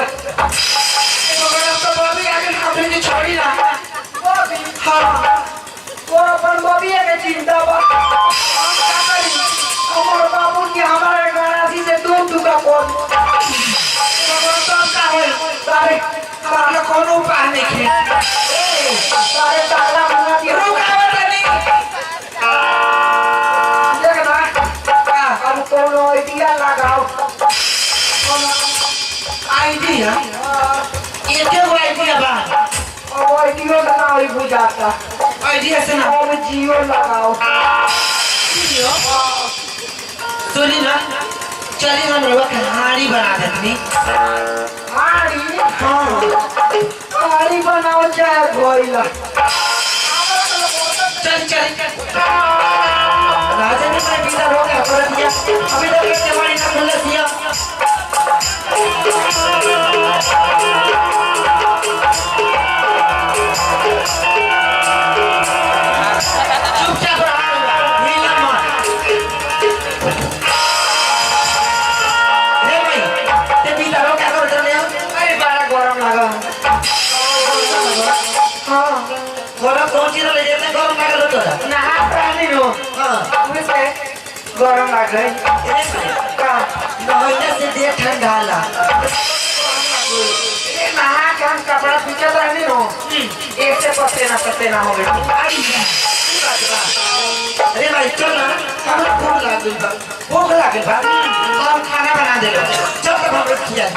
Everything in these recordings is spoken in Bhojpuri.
तो बॉबी आगे हमने की छोड़ी ना बॉबी हां वो अपन बॉबी के चिंता बा हम का करी हमर बाबू के हमारे गणासी से दूर दुका कौन तो का है सारे हमारा कोनो उपाय नहीं है सारे ताला बना दिया रुकावट नहीं देखना अब कोनो आइडिया लगाओ आइडिया ये क्या आइडिया बा अब आइडिया लगाओ ही बुझाता आइडिया से ना अब जियो लगाओ सुनी ना चलिए हम लोग कहानी बना देते हाड़ी हाँ हाड़ी बनाओ चाहे गोइला चल चल राजा ने मैं बीता हो गया पर दिया अभी तक एक हमारी ना खुले दिया चुपचाप रहा नीला मत रे भाई ते बीता हो क्या कर रहे हो अरे बड़ा गरम लगा हाँ गरम कौन चीज ले जाते गरम लगा तो नहा पानी नो हां मुझे गरम लग रही का नहाने से देह ठंडा ला नहा के हम कपड़ा पीछे रहनी नो एक से पत्ते ना हो गए अरे भाई चल ना हमें भूख लागल बा हम खाना बना दे चल तब हम लोग खिया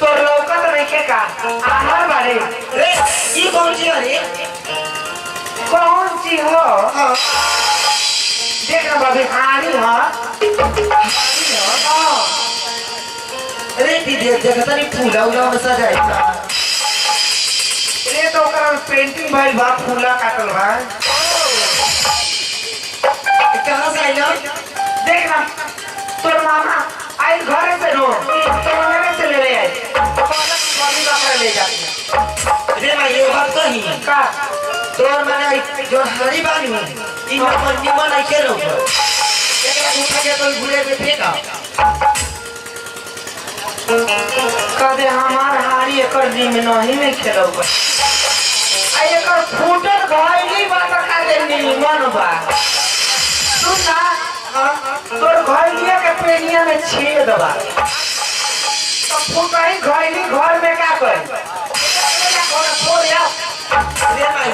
तो लौका तो नहीं का आहार बारे रे ये कौन सी है कौन सी हो हां देखना बाबी हाड़ी हाँ अरे दीदी देखता नहीं फूला उला में सजाइता ये तो कर पेंटिंग भाई बा फूला काटल बा कहां से आइला देखना तोर मामा आई घर से रो तो मेरे से ले आई बॉडी का ले जाती रे मैं ये बात कही का तोर मैंने जो हरी बानी इन पर निमन नहीं खेलो एकरा उठा के तो भूले में फेंका कदे हमार हारी एकर जी में नहीं में खेलो बा आई एकर फूटल घायली बात का दे निमन बा सुन ना तोर घायलिया के पेनिया में छेद बा तो फूटाई घायली घर में का कर छोड़ या रे भाई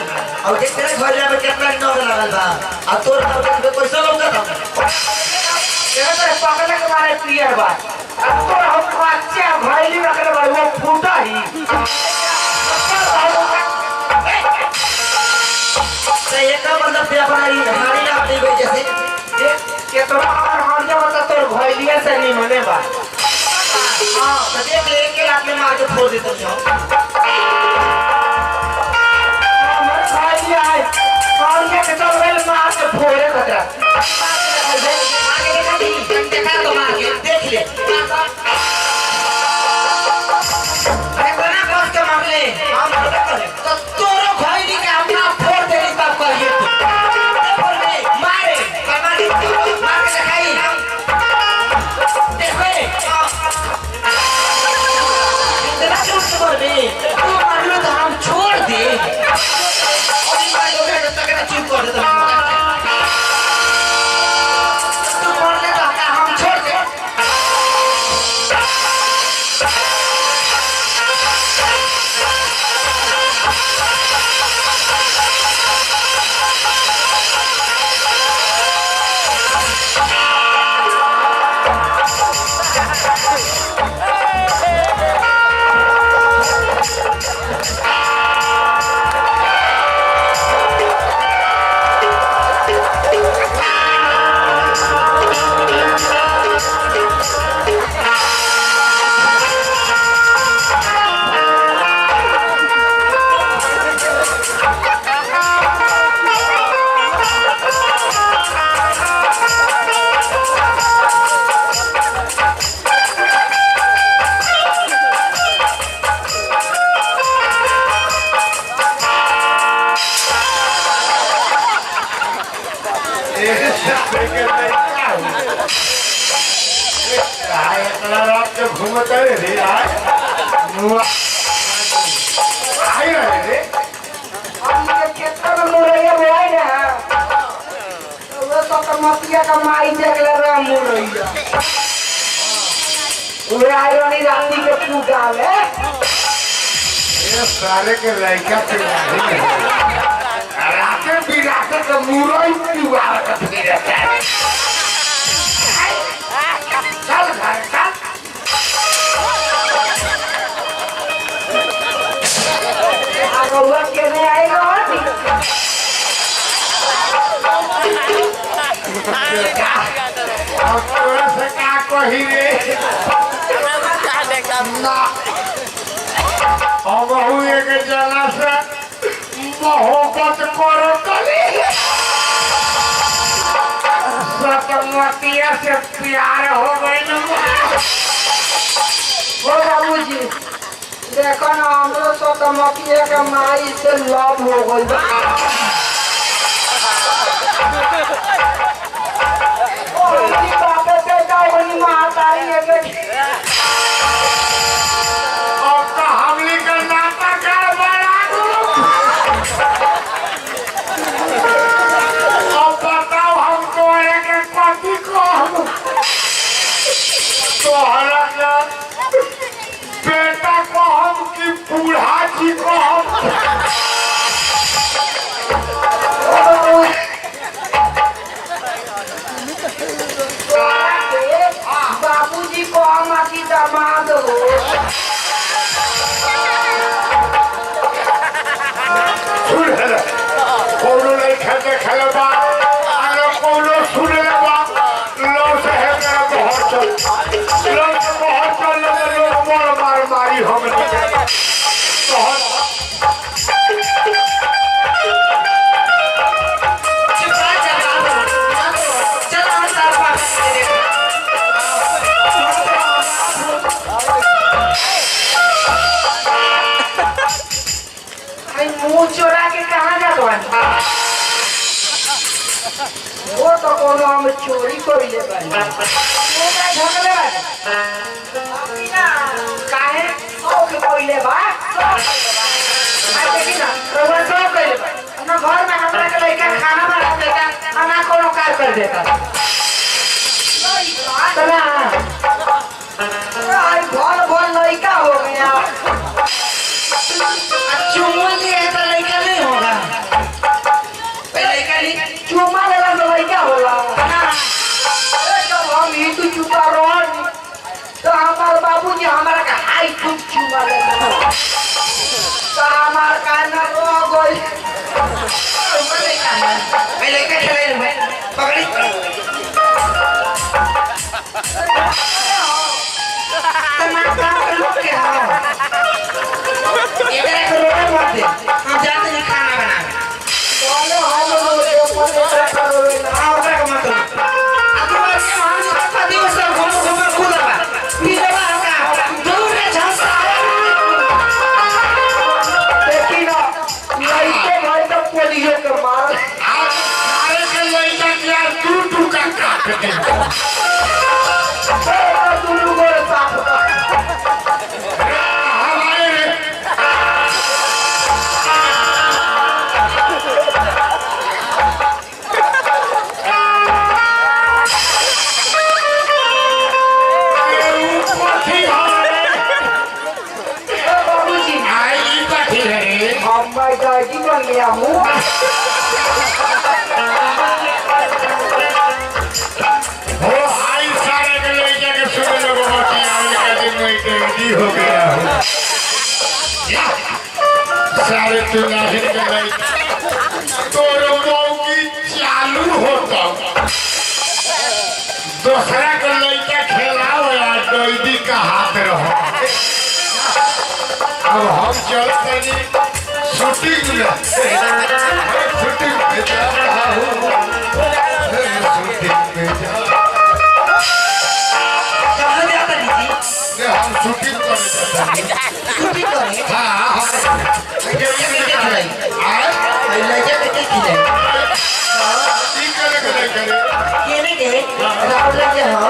और देख तेरे घर में कितना नौर लगल बा आ तोर घर में पैसा लौकत हम ये तो पकड़े के मारे क्लियर बा अब तो हम बच्चे घायली रखले बा वो फूटा ही तो ये का मतलब पे अपना हारी ना दे जैसे ये तो हम जब तक तोर घायलिया से नहीं मने बा हां तो देख ले के लात में मार के फोड़ देते हो हमर घायलिया है और ये के तो वेल मार के फोड़े खतरा आगे देखा तो मार के देख ले अरे बना कस के मार ले हम थोड़ा करे तो तोरो घायली के अपना फोड़ देनी तब कहिए तू बोल रे मारे मार के दिखाई देखो इतना चोट बोल रे तू मार लो घूमता है रे यार आई रहे रे हमके खेतन में मुरैया बोआई ना वो तो कमतिया का माई जगले रे मुरैया वो आई वाली राती के पूजा ले ये सारे के लड़का पे राते बिराते तो मुरई पिवा का फिर रहता है चल घर चल आगवा के नहीं आएगा होती और तोरा से का कही रे ना अब हुए के जना से मोहब्बत करो कली सतमतिया से प्यार हो गई ना वो बाबूजी देखो ना हमरो सतमतिया के माई से लव हो गई बा ओही बाबे पे जावनी महातारी है बेटी अब तो हमली का नाता का बड़ा अब बताओ हमको एक पति को तोहरा का बेटा को हम की बूढ़ा जी को हम बाबूजी को हम आती दामाद हो कोनो नहीं खेते खेलबा अरे कोनो सुन लेबा लो से है मेरा बहुत चल लो से बहुत चल लो मोर मार मारी हम बहुत मुंह चोरा के कहाँ जातो है वो तो कोनो हम चोरी कोई ले बानी वो का झगले बानी काहे ओ के कोई ले बा आ देखी ना रउआ सब कोई ले बा अपना घर में हमरा के लइका खाना बना देता ना कोनो कार कर देता तना आई भल भल लइका हो गया चुम्मा लिए तो लइका नहीं होगा लइका नहीं चुम्मा लेला तो लइका होला जब हम ही तू चुपा रहो तो हमारे बाबूजी हमारा का हाई खूब चुम्मा लेता तो हमार का ना रो गई लइका चले पकड़ी तना का लोग के हां इधर एक रोड मत दे हम जाते हैं खाना बनाने चलो हम लोग ऊपर से करो ना ओकरा के मत अभी बस हम का दिवस घूम घूम कूदबा पीलेबा हमरा जरूर रे झंसा देखी ना लइके भाई तो पोलियो के मार सारे के लइका क्या तू का काट दे तू गोर साफ हमारे बाबूजी आई बात है हम मैं दादी बन गया हूँ हो आई सारे के लइका के सुने लोगों मत आने का दिन में कैदी हो गया हूँ सारे तू नहीं के लइका तोरो मौकी चालू होता दूसरा के लइका खेलाओ या डोइदी का हाथ रहो अब हम चलते नहीं शूटिंग में शूटिंग में जा रहा हूँ शूटिंग में जा कहाँ जाता दीदी ने हम शूटिंग करने जाते हैं छुट्टी करे हाँ लइका के के खिले केने के राउर लगे हो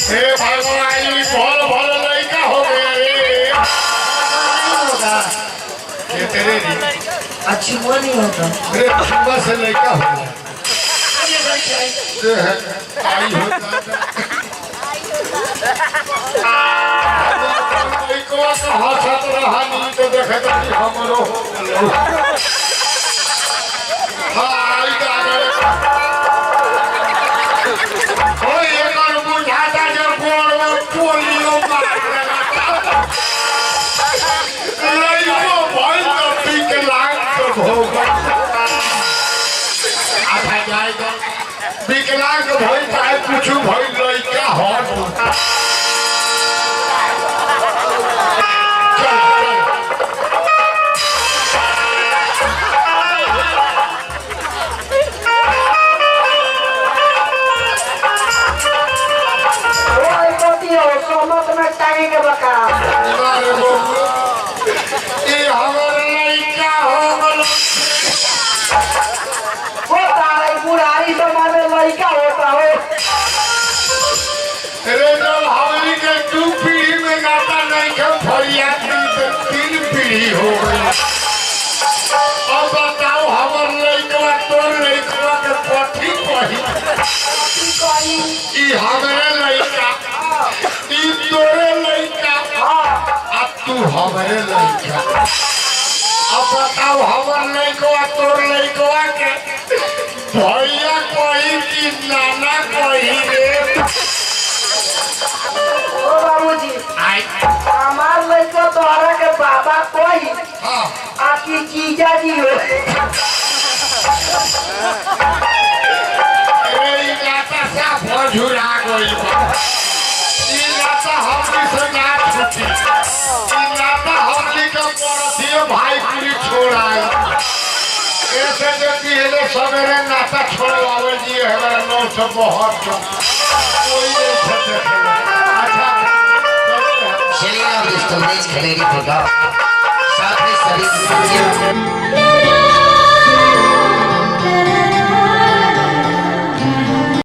हे भगवान ये भोल भोल लड़का हो गया रे। नहीं होगा। ये तेरे री अच्छी वो नहीं होगा। रे सुबह से लड़का हो गया। आइए बैठिए। ये है आई होता लड़का का हंसत रहा नहीं तो देखता कि हमरो हो गलो। हाँ आई गागर ओ ये कर बुझाता जब गोड़ में पोलियो मार लगा लड़को भाई तो विकलांग तो होगा। आधा जाएगा विकलांग भाई चाहे कुछ भाई लड़का हो टांगे के बका अरे बाबू ये हमर लड़का हो गलो। वो तारे बुढ़ारी जमाने लड़का होता हो। अरे जब हमनी के 2 पीढ़ी में नाता नहीं के फरियाद तो 3 पीढ़ी हो गई। अब बताओ हमर लड़का तोर लड़का के कथी कही ई हमरे लड़का ई तोरे लड़का अब तू हमरे लड़का। अब बताओ हमर लड़का तोर लड़का के भैया कही कि नाना कही रे। ओ बाबूजी आई हमार लड़का तोहरा के बाबा कोई हाँ आपकी जीजा जी हो। अरे नाता साफ झुरा गई नाता हमनी से ना छूटी नाता हमनी के पड़ोसी भाई पूरी छोड़ाई ऐसे जो पहले सवेरे नाता छोड़वावे जी हमारा 972 कोई नहीं छते अच्छा चलिए अब इस तुमने खेलेगी प्रोग्राम साथ में सभी